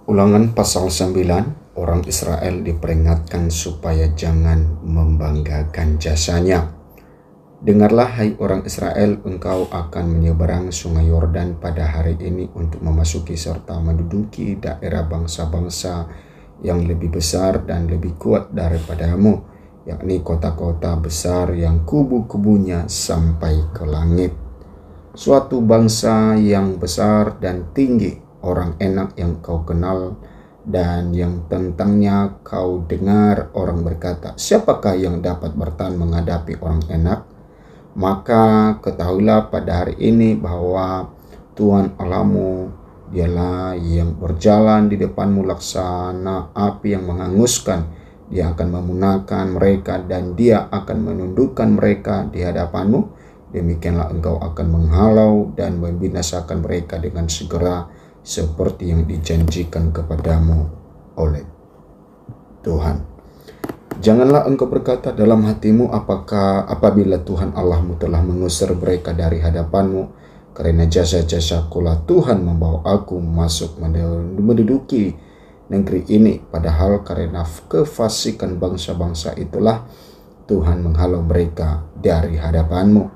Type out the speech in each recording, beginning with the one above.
Ulangan pasal 9, orang Israel diperingatkan supaya jangan membanggakan jasanya. Dengarlah hai orang Israel, engkau akan menyeberang sungai Yordan pada hari ini untuk memasuki serta menduduki daerah bangsa-bangsa yang lebih besar dan lebih kuat daripadamu, yakni kota-kota besar yang kubu-kubunya sampai ke langit. Suatu bangsa yang besar dan tinggi, orang enak yang kau kenal dan yang tentangnya kau dengar orang berkata, siapakah yang dapat bertahan menghadapi orang enak? Maka ketahuilah pada hari ini bahwa Tuhan Allahmu, dialah yang berjalan di depanmu laksana api yang menghanguskan. Dia akan memunahkan mereka dan dia akan menundukkan mereka di hadapanmu. Demikianlah engkau akan menghalau dan membinasakan mereka dengan segera, seperti yang dijanjikan kepadamu oleh Tuhan. Janganlah engkau berkata dalam hatimu, apabila Tuhan Allahmu telah mengusir mereka dari hadapanmu, karena jasa-jasakulah Tuhan membawa aku masuk menduduki negeri ini, padahal karena kefasikan bangsa-bangsa itulah Tuhan menghalau mereka dari hadapanmu.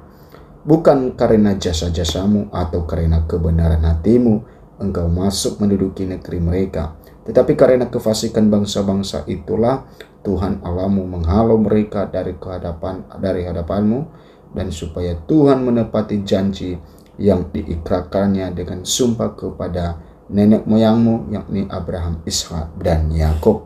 Bukan karena jasa-jasamu atau karena kebenaran hatimu engkau masuk menduduki negeri mereka, tetapi karena kefasikan bangsa-bangsa itulah Tuhan Allahmu menghalau mereka dari hadapanmu, dan supaya Tuhan menepati janji yang diikrarkannya dengan sumpah kepada nenek moyangmu, yakni Abraham, Ishak, dan Yakub.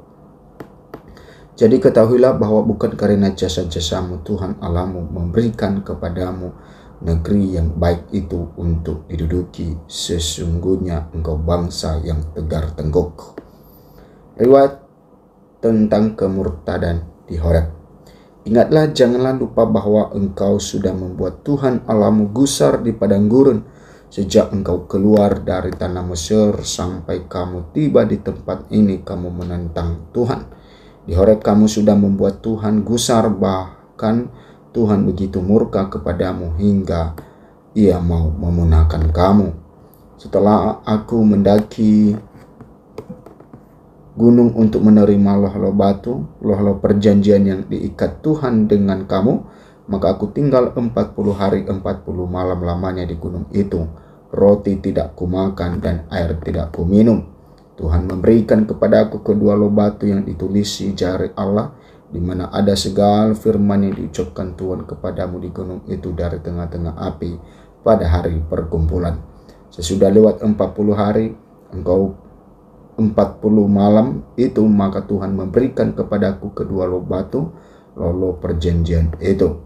Jadi ketahuilah bahwa bukan karena jasa-jasamu Tuhan Allahmu memberikan kepadamu negeri yang baik itu untuk diduduki. Sesungguhnya engkau bangsa yang tegar tengkuk. Riwayat tentang kemurtadan di Horeb. Ingatlah, janganlah lupa bahwa engkau sudah membuat Tuhan Allahmu gusar di padang gurun sejak engkau keluar dari tanah Mesir sampai kamu tiba di tempat ini. Kamu menentang Tuhan. Di Horeb kamu sudah membuat Tuhan gusar, bahkan Tuhan begitu murka kepadamu hingga ia mau memunahkan kamu. Setelah aku mendaki gunung untuk menerima loh-loh batu, loh-loh perjanjian yang diikat Tuhan dengan kamu, maka aku tinggal 40 hari 40 malam lamanya di gunung itu. Roti tidak kumakan dan air tidak kuminum. Tuhan memberikan kepadaku kedua loh batu yang ditulisi jari Allah, di mana ada segala firman yang diucapkan Tuhan kepadamu di gunung itu dari tengah-tengah api pada hari perkumpulan. Sesudah lewat 40 hari, engkau 40 malam itu, maka Tuhan memberikan kepadaku kedua loh batu, loh perjanjian itu.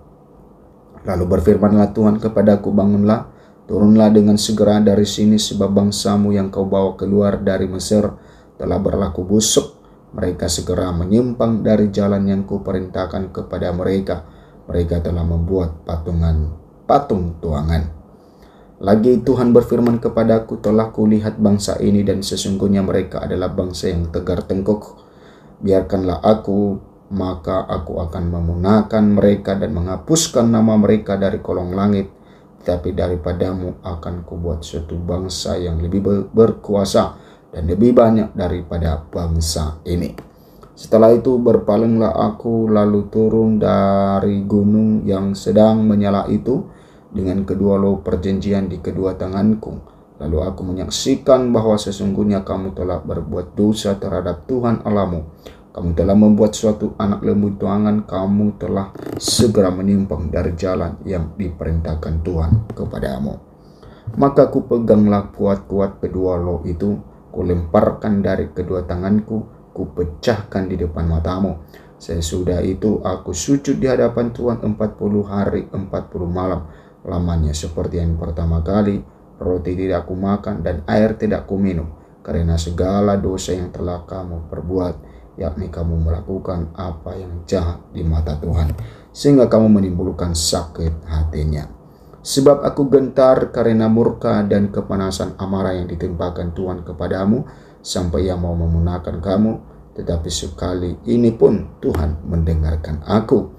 Lalu berfirmanlah Tuhan kepadaku, bangunlah, turunlah dengan segera dari sini, sebab bangsamu yang kau bawa keluar dari Mesir telah berlaku busuk. Mereka segera menyimpang dari jalan yang kuperintahkan kepada mereka. Mereka telah membuat patung tuangan. Lagi Tuhan berfirman kepadaku, telah kulihat bangsa ini dan sesungguhnya mereka adalah bangsa yang tegar tengkuk. Biarkanlah aku, maka aku akan memunahkan mereka dan menghapuskan nama mereka dari kolong langit. Tetapi daripadamu akan kubuat suatu bangsa yang lebih berkuasa dan lebih banyak daripada bangsa ini. Setelah itu berpalinglah aku, lalu turun dari gunung yang sedang menyala itu dengan kedua loh perjanjian di kedua tanganku. Lalu aku menyaksikan bahwa sesungguhnya kamu telah berbuat dosa terhadap Tuhan Allahmu. Kamu telah membuat suatu anak lembu tuangan. Kamu telah segera menyimpang dari jalan yang diperintahkan Tuhan kepadamu. Maka ku peganglah kuat-kuat kedua loh itu, kulemparkan dari kedua tanganku, kupecahkan di depan matamu. Sesudah itu aku sujud di hadapan Tuhan 40 hari 40 malam lamanya, seperti yang pertama kali. Roti tidak kumakan dan air tidak kuminum, karena segala dosa yang telah kamu perbuat, yakni kamu melakukan apa yang jahat di mata Tuhan, sehingga kamu menimbulkan sakit hatinya. Sebab aku gentar karena murka dan kepanasan amarah yang ditimpakan Tuhan kepadamu, sampai ia mau memunahkan kamu. Tetapi sekali ini pun Tuhan mendengarkan aku.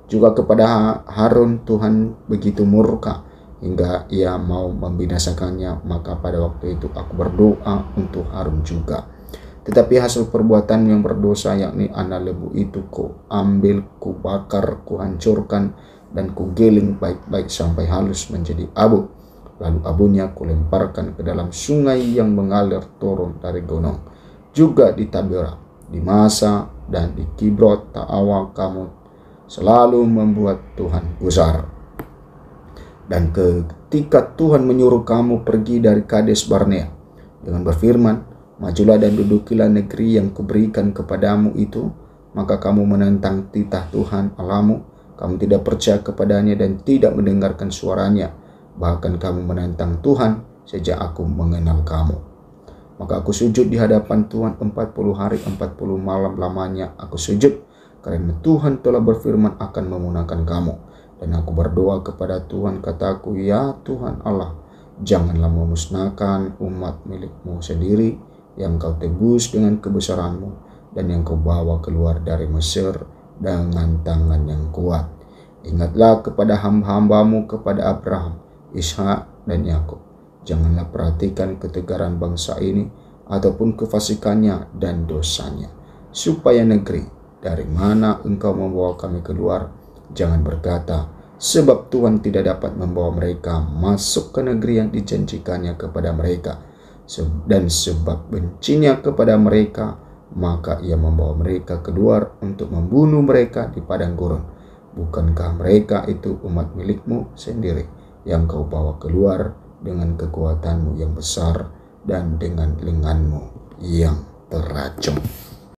Juga kepada Harun Tuhan begitu murka hingga ia mau membinasakannya. Maka pada waktu itu aku berdoa untuk Harun juga. Tetapi hasil perbuatan yang berdosa, yakni anak lembu itu, ku ambil, ku bakar, ku hancurkan, dan ku giling baik-baik sampai halus menjadi abu. Lalu abunya ku lemparkan ke dalam sungai yang mengalir turun dari gunung. Juga di Tabera, di Masa, dan di Kibrot Taawa kamu selalu membuat Tuhan gusar. Dan ketika Tuhan menyuruh kamu pergi dari Kades Barnea dengan berfirman, majulah dan dudukilah negeri yang kuberikan kepadamu itu, maka kamu menentang titah Tuhan Allahmu, kamu tidak percaya kepadanya dan tidak mendengarkan suaranya, bahkan kamu menentang Tuhan sejak aku mengenal kamu. Maka aku sujud di hadapan Tuhan 40 hari 40 malam lamanya aku sujud, karena Tuhan telah berfirman akan memunahkan kamu. Dan aku berdoa kepada Tuhan, kataku, ya Tuhan Allah, janganlah memusnahkan umat milikmu sendiri, yang kau tebus dengan kebesaranmu, dan yang kau bawa keluar dari Mesir dengan tangan yang kuat. Ingatlah kepada hamba-hambamu, kepada Abraham, Ishak, dan Yakub. Janganlah perhatikan ketegaran bangsa ini, ataupun kefasikannya dan dosanya, supaya negeri dari mana engkau membawa kami keluar, jangan berkata, sebab Tuhan tidak dapat membawa mereka masuk ke negeri yang dijanjikannya kepada mereka. Dan sebab bencinya kepada mereka, maka ia membawa mereka keluar untuk membunuh mereka di padang gurun. Bukankah mereka itu umat milikmu sendiri, yang kau bawa keluar dengan kekuatanmu yang besar dan dengan lenganmu yang teracung?